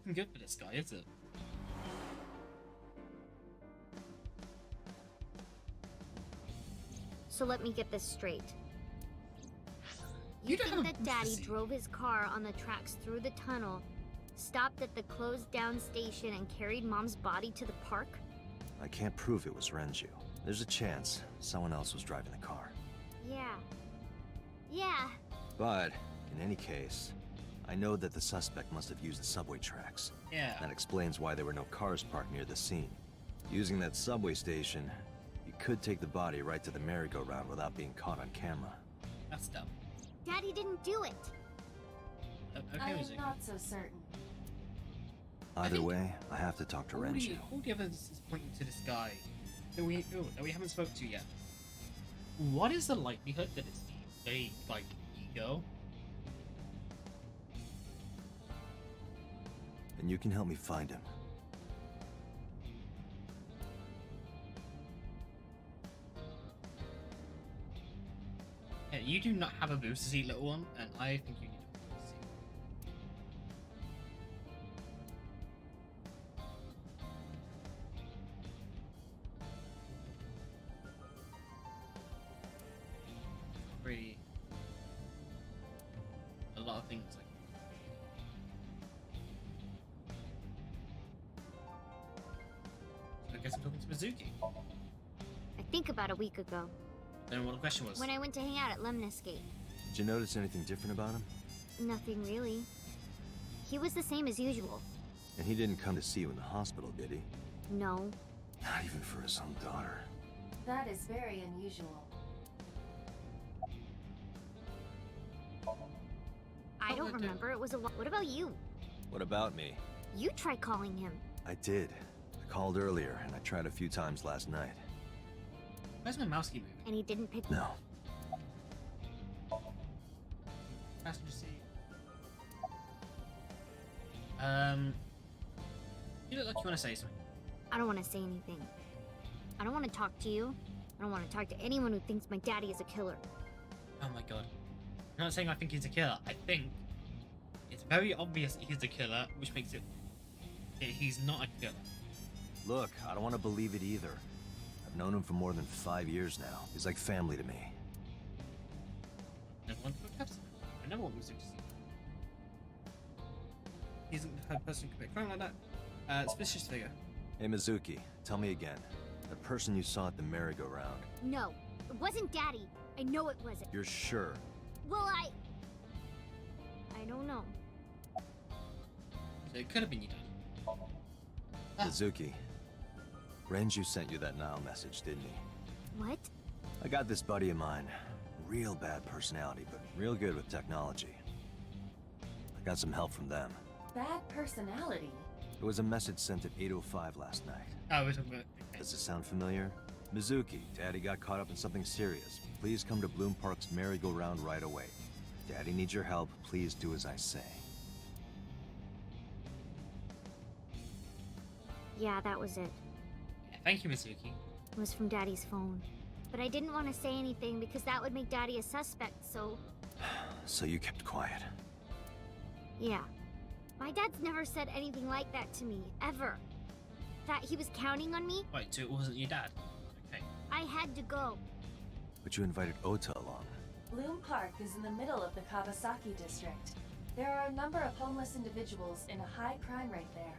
looking good for this guy, is it? So let me get this straight. You You don't think have a that Daddy pussy. drove his car on the tracks through the tunnel, stopped at the closed down station, and carried Mom's body to the park? I can't prove it was Renju. There's a chance someone else was driving the car. Yeah. Yeah. But, in any case, I know that the suspect must have used the subway tracks. Yeah. That explains why there were no cars parked near the scene. Using that subway station, you could take the body right to the merry-go-round without being caught on camera. That's dumb. Daddy didn't do it. Okay, I'm Mizuki. not so certain. Either think way, I have to talk to Renju. All the evidence is pointing to this guy that we haven't spoken to yet. What is the likelihood that it's a like ego? And you can help me find him. Yeah, you do not have a booster seat, little one, and I think you need a booster seat. Pretty. A lot of things like. So I guess I'm talking to Mizuki. I think about a week ago, Then what the question was? when I went to hang out at Lemniscate. Did you notice anything different about him? Nothing really. He was the same as usual. And he didn't come to see you in the hospital, did he? No. Not even for his own daughter. That is very unusual. I Oh, don't I did. remember. It was a lot. What about you? What about me? You try calling him. I did. I called earlier, and I tried a few times last night. Where's my mouse keep moving? And he didn't pick. No. Passenger seat. You look like you want to say something. I don't want to say anything. I don't want to talk to you. I don't want to talk to anyone who thinks my daddy is a killer. Oh my god. I'm not saying I think he's a killer. I think it's very obvious he's a killer, which makes it that he's not a killer. Look, I don't want to believe it either. I've known him for more than 5 years now. He's like family to me. I never want to put cuffs. I never want music to see. He isn't the type of person to commit crime like that. Suspicious figure. Hey, Mizuki, tell me again. The person you saw at the merry-go-round, No, it wasn't daddy. I know it wasn't. you're sure? Well, I don't know. So it could have been you, Dad. Ah. Mizuki, Renju sent you that Nile message, didn't he? What? I got this buddy of mine. Real bad personality, but real good with technology. I got some help from them. Bad personality. There was a message sent at 8:05 last night. Oh, we're talking about. Okay. Does it sound familiar? Mizuki, Daddy got caught up in something serious. Please come to Bloom Park's merry-go-round right away. Daddy needs your help. Please do as I say. Yeah, that was it. Yeah, thank you, Mizuki. It was from daddy's phone. But I didn't want to say anything because that would make daddy a suspect, so So you kept quiet. yeah. My dad's never said anything like that to me, ever. That he was counting on me, Wait, so it wasn't your dad? Okay. I had to go. But you invited Ota along. Bloom Park is in the middle of the Kawasaki district. There are a number of homeless individuals in a high crime rate there.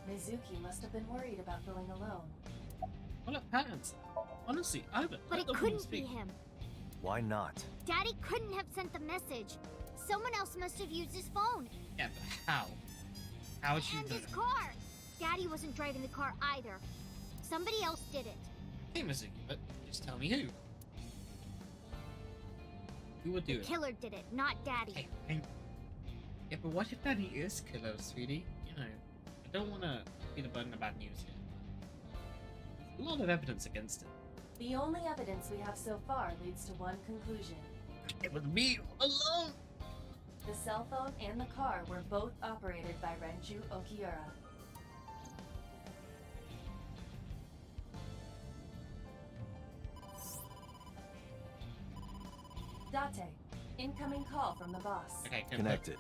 Mizuki must have been worried about feeling alone. Well, look, parents. Honestly, I don't. But I it don't couldn't wanna be speak. him. Why not? Daddy couldn't have sent the message. Someone else must have used his phone. Yeah, but how? How would you And know? his car. Daddy wasn't driving the car either. Somebody else did it. Hey, Mizuki, but just tell me who. Who would do The it? killer did it, not daddy. Hey, yeah, but what if Daddy is killer, sweetie? You know, I don't want to be the burden of bad news here. There's a lot of evidence against it. The only evidence we have so far leads to one conclusion. It was me alone. The cell phone and the car were both operated by Renju Okiura. Date, incoming call from the boss. Okay, Connected.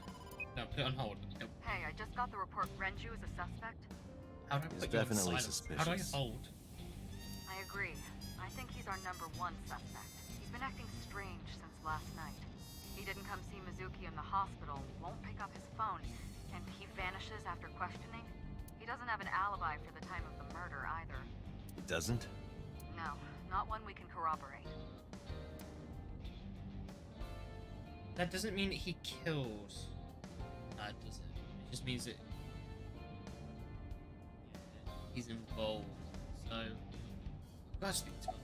No, put it on hold. No. Hey, I just got the report Renju is a suspect. How do I He's put you on definitely silence? How do I suspicious. hold? I agree. I think he's our #1 suspect. He's been acting strange since last night. He didn't come see Mizuki in the hospital, won't pick up his phone, and he vanishes after questioning. He doesn't have an alibi for the time of the murder either. He doesn't? No, not one we can corroborate. That doesn't mean that he killed. Does it? It just means that he's involved. So, I've got to speak to him.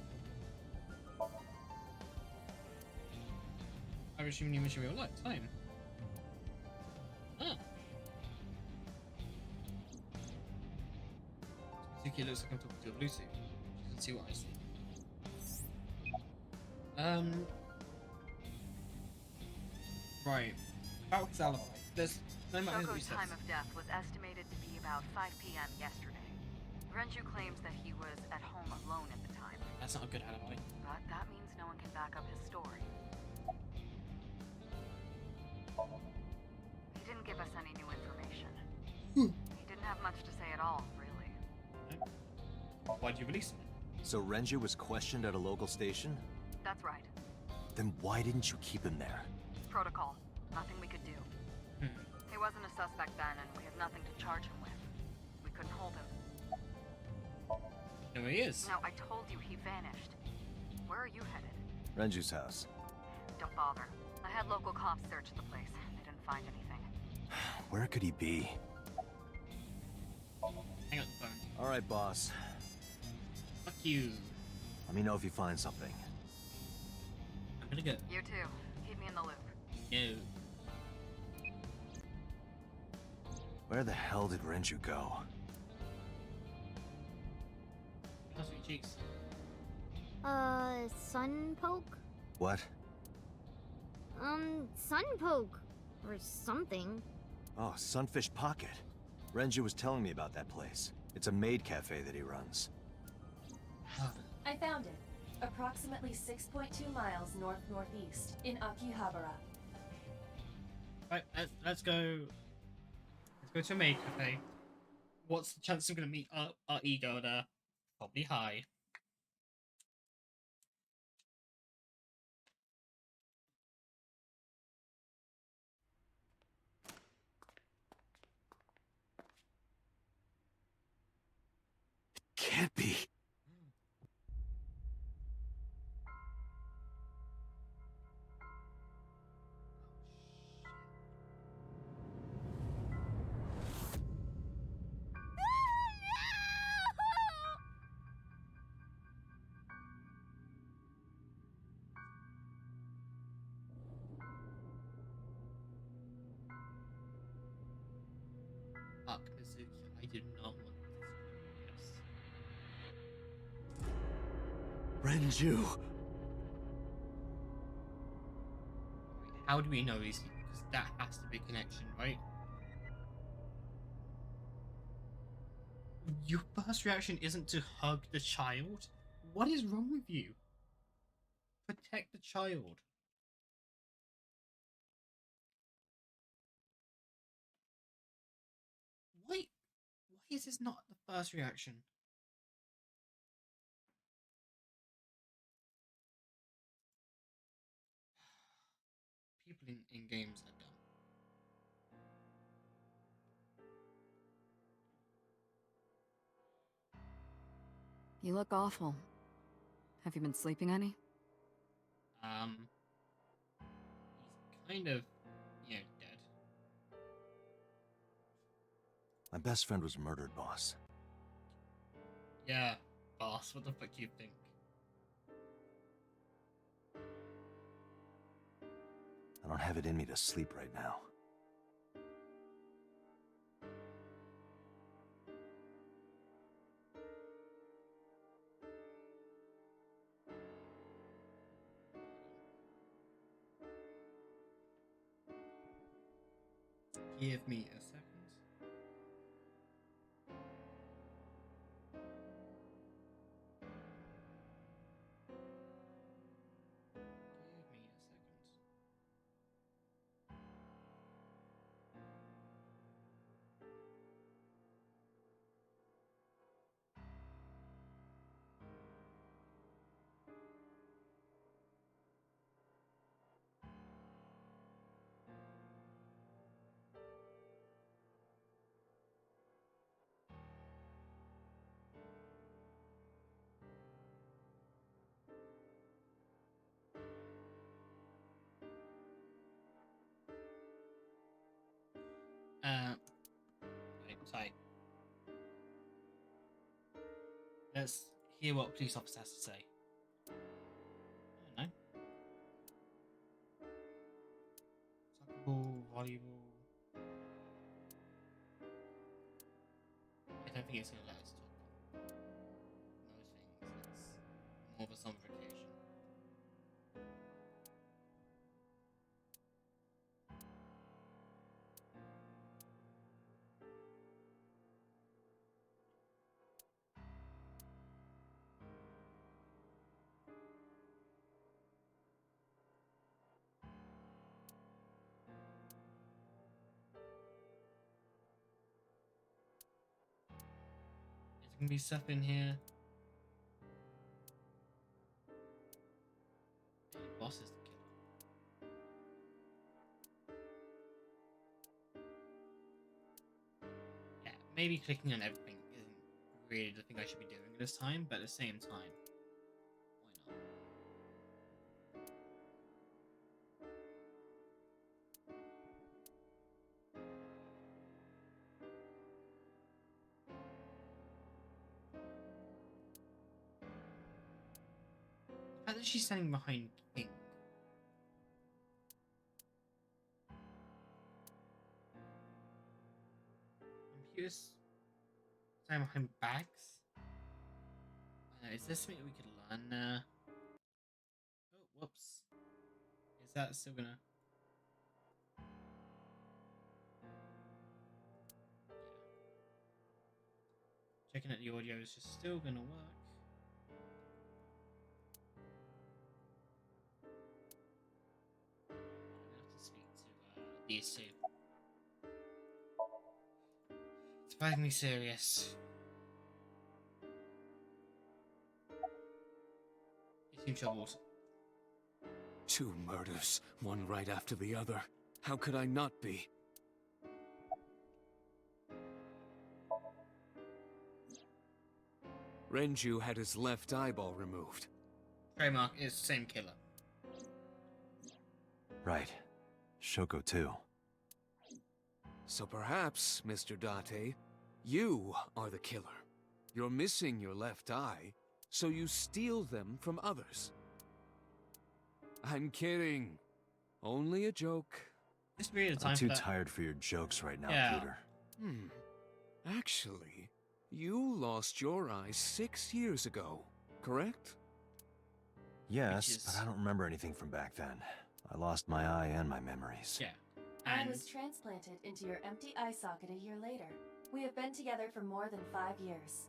I assume you mentioned real life time. Ah. Suzuki looks like I'm talking to a blue suit. You can see what I see. Right. About his alibi. There's no matter what he Shoko's says. time of death was estimated to be about 5 p.m. yesterday. Renju claims that he was at home alone at the time, That's not a good alibi. but that means no one can back up his story. He didn't give us any new information. He didn't have much to say at all, really. Why'd you release him? So Renju was questioned at a local station? That's right. Then why didn't you keep him there? Protocol. Nothing we could do. He wasn't a suspect then, and we had nothing to charge him with. We couldn't hold him. No, he is. Now, I told you he vanished. Where are you headed? Renju's house. Don't bother. I had local cops search the place. They didn't find anything. Where could he be? Hang up the phone. Alright, boss. Fuck you. Let me know if you find something. I'm gonna go. You too. Keep me in the loop. No. Where the hell did Renju go? How's your cheeks? Sun poke? What? Sun poke. Or something. Oh, Sunfish Pocket. Renju was telling me about that place. It's a maid cafe that he runs. I found it. Approximately 6.2 miles north-northeast in Akihabara. Right, let's go. Let's go to a maid cafe. What's the chance we're gonna meet our ego there? Probably high. Can't be. Fuck, Mizuki. I did not want this. Renju. How do we know these people? Because that has to be a connection, right? Your first reaction isn't to hug the child? What is wrong with you? Protect the child. Why is this not the first reaction? People in games are dumb. You look awful. Have you been sleeping any? He's kind of, dead. My best friend was murdered, boss. Yeah, boss, what the fuck do you think? I don't have it in me to sleep right now. Give me a second. Give me a second. fight. Let's hear what police officer has to say. I don't know. Soccer ball, volleyball. I don't think it's going to let us talk on those things. It's more of a summification. Is there going to be stuff in here? The boss is the killer. Yeah, maybe clicking on everything isn't really the thing I should be doing this time, but at the same time, why not? The fact that she's standing behind King. Computers standing behind bags? Is this something we could learn? Oh, whoops. Is that still gonna... Yeah. Checking that the audio is just still gonna work. I'm gonna have to speak to these two. Surprisingly serious. You seem troubled. 2 murders, one right after the other. How could I not be? Renju had his left eyeball removed. Trademark is the same killer. Right. Shoko too. So perhaps, Mr. Date, you are the killer. You're missing your left eye, so you steal them from others. I'm kidding. Only a joke. This really the time I'm for too that. tired for your jokes right now, Yeah. Peter. Actually, you lost your eye 6 years ago, correct? Yes, is- but I don't remember anything from back then. I lost my eye and my memories. Yeah. I And was transplanted into your empty eye socket a year later. We have been together for more than 5 years.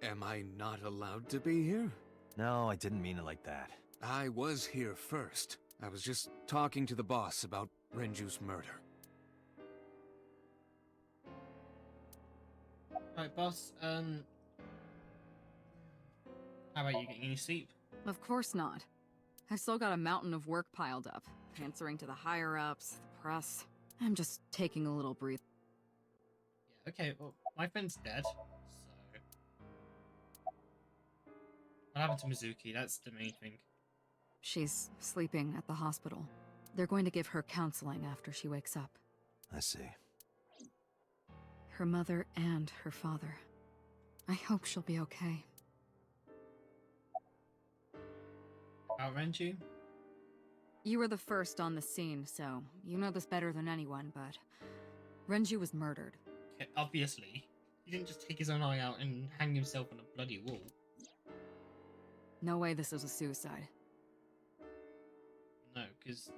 Am I not allowed to be here? No, I didn't mean it like that. I was here first. I was just talking to the boss about Renju's murder. right, boss. How about you getting any sleep? Of course not. I've still got a mountain of work piled up, answering to the higher-ups, the press. I'm just taking a little breather. Yeah. Okay. Well, my friend's dead. So what happened to Mizuki? That's the main thing. She's sleeping at the hospital. They're going to give her counseling after she wakes up. I see. Her mother and her father. I hope she'll be okay. About Renju? You were the first on the scene, so you know this better than anyone, but Renju was murdered. Okay, obviously. He didn't just take his own eye out and hang himself on a bloody wall. No way this is a suicide. No, because it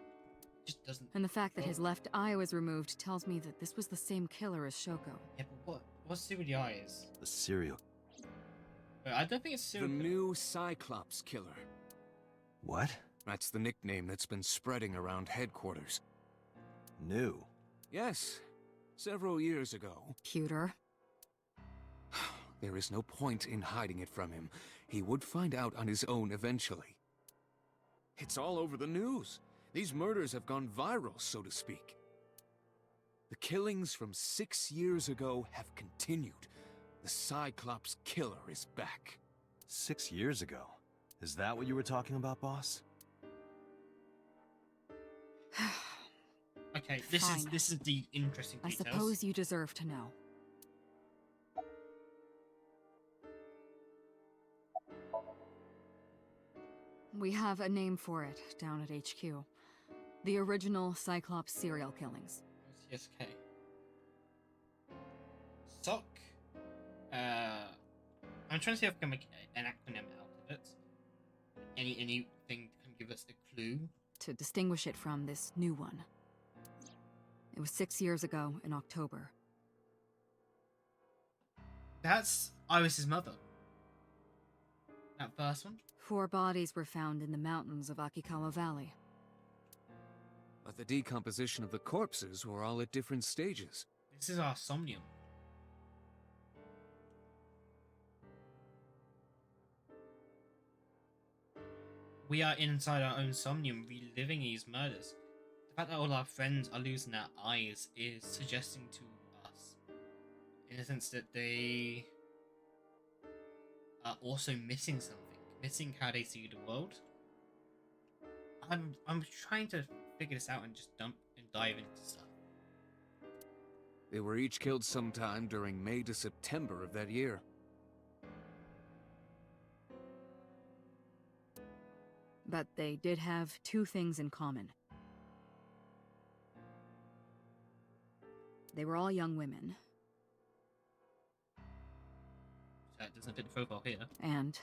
just doesn't... And the fact that his left eye was removed tells me that this was the same killer as Shoko. Yeah, but what's to do with the eyes? The serial... But I don't think it's The serial killer. new Cyclops killer. What? That's the nickname that's been spreading around headquarters. New? Yes, several years ago. Pewter. There is no point in hiding it from him. He would find out on his own eventually. It's all over the news. These murders have gone viral, so to speak. The killings from 6 years ago have continued. The Cyclops killer is back. 6 years ago. Is that what you were talking about, boss? Okay, Fine. this is the interesting I details. suppose you deserve to know. We have a name for it down at HQ. The original Cyclops serial killings. CSK. SOC. I'm trying to see if I can make an acronym out of it. Anything can give us a clue? To distinguish it from this new one. It was 6 years ago in October. That's Iris's mother. That first one? 4 bodies were found in the mountains of Akikawa Valley. But the decomposition of the corpses were all at different stages. This is our Somnium. We are inside our own Somnium, reliving these murders. The fact that all our friends are losing their eyes is suggesting to us, in a sense, that they are also missing something, missing how they see the world. I'm trying to figure this out and just dump and dive into stuff. They were each killed sometime during May to September of that year. But they did have 2 things in common. They were all young women, That doesn't fit the profile here. and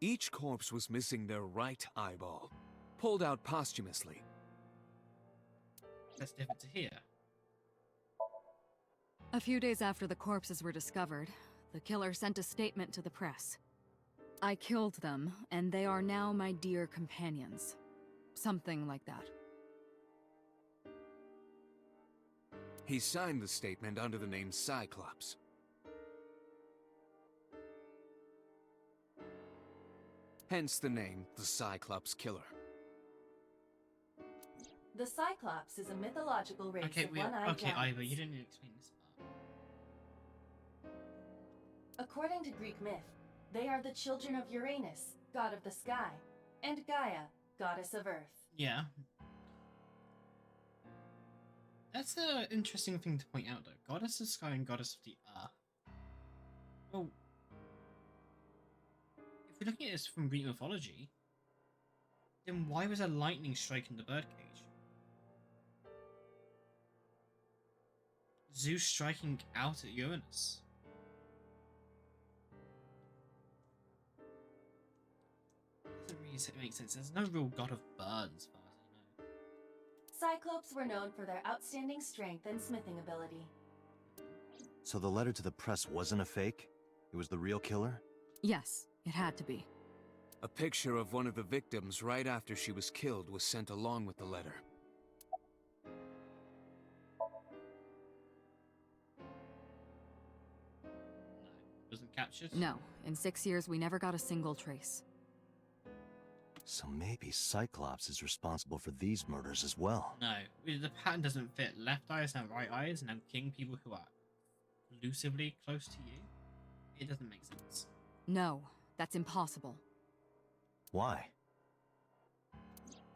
Each corpse was missing their right eyeball, pulled out posthumously. That's different to here. a few days after the corpses were discovered, the killer sent a statement to the press. I killed them, and they are now my dear companions. Something like that. He signed the statement under the name Cyclops. Hence the name, the Cyclops Killer. The Cyclops is a mythological race Okay, of one-eyed okay, Ivor, giants. you didn't need to explain this part. According to Greek myth, they are the children of Uranus, god of the sky, and Gaia, goddess of earth. Yeah. That's an interesting thing to point out, though. Goddess of sky and goddess of the earth. Well, if we're looking at this from Greek mythology, then why was a lightning striking the birdcage? Zeus striking out at Uranus. Doesn't really make sense. There's no real god of birds, as far as I know. Cyclopes were known for their outstanding strength and smithing ability. So the letter to the press wasn't a fake? It was the real killer? Yes, it had to be. A picture of one of the victims right after she was killed was sent along with the letter. No. Wasn't captured? No, in 6 years we never got a single trace. So maybe Cyclops is responsible for these murders as well. No. The pattern doesn't fit. Left eyes and right eyes, and now killing people who are elusively close to you. It doesn't make sense. No, that's impossible. Why?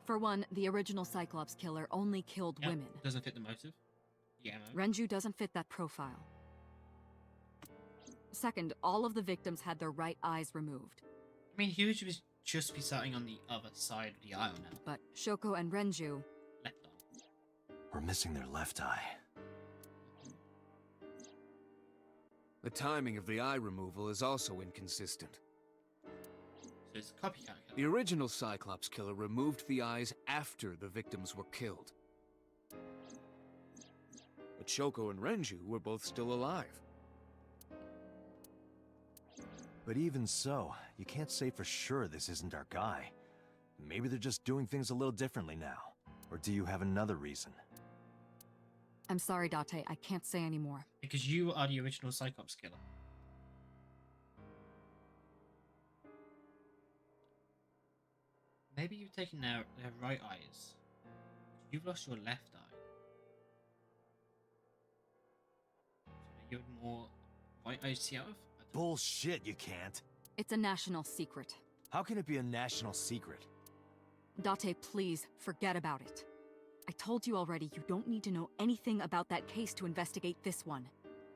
For one, the original Cyclops killer only killed Yep, women. Doesn't fit the motive. Yeah, no. Renju doesn't fit that profile. Second, all of the victims had their right eyes removed. I mean, he would just be starting on the other side of the aisle now. But Shoko and Renju, Left arm. We're missing their left eye. The timing of the eye removal is also inconsistent. So it's a copycat The killer. original Cyclops Killer removed the eyes after the victims were killed. But Shoko and Renju were both still alive. But even so, you can't say for sure this isn't our guy. Maybe they're just doing things a little differently now. Or do you have another reason? I'm sorry, Date, I can't say anymore. Because you are the original Cyclops killer. Maybe you've taken their right eyes. You've lost your left eye. So you have more right eyes to see out of? I don't know. Bullshit, you can't. It's a national secret. How can it be a national secret? Date, please, forget about it. I told you already, you don't need to know anything about that case to investigate this one.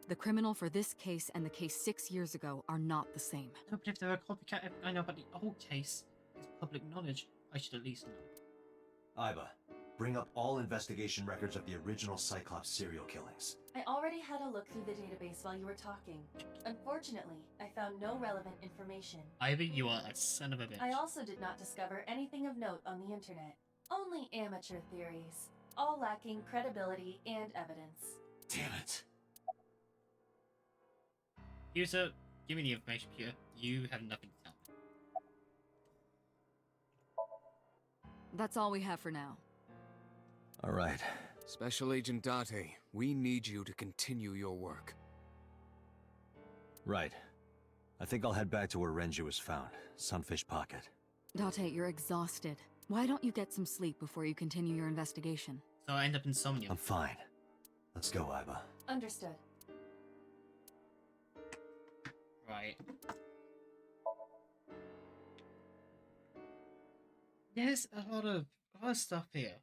The criminal for this case and the case 6 years ago are not the same. No, but if they're a copycat, I know about the old case. It's public knowledge. I should at least know. Iba, bring up all investigation records of the original Cyclops serial killings. I already had a look through the database while you were talking. Unfortunately, I found no relevant information. Ivy, you are a son of a bitch. I also did not discover anything of note on the internet. Only amateur theories, all lacking credibility and evidence. Damn it. User, give me the information, Peter. You have nothing to tell me. That's all we have for now. All right. Special Agent Date, we need you to continue your work. Right. I think I'll head back to where Renju was found. Sunfish Pocket. Date, you're exhausted. Why don't you get some sleep before you continue your investigation? So I end up in Somnium. I'm fine. Let's go, Iba. Understood. Right. There's a lot of stuff here.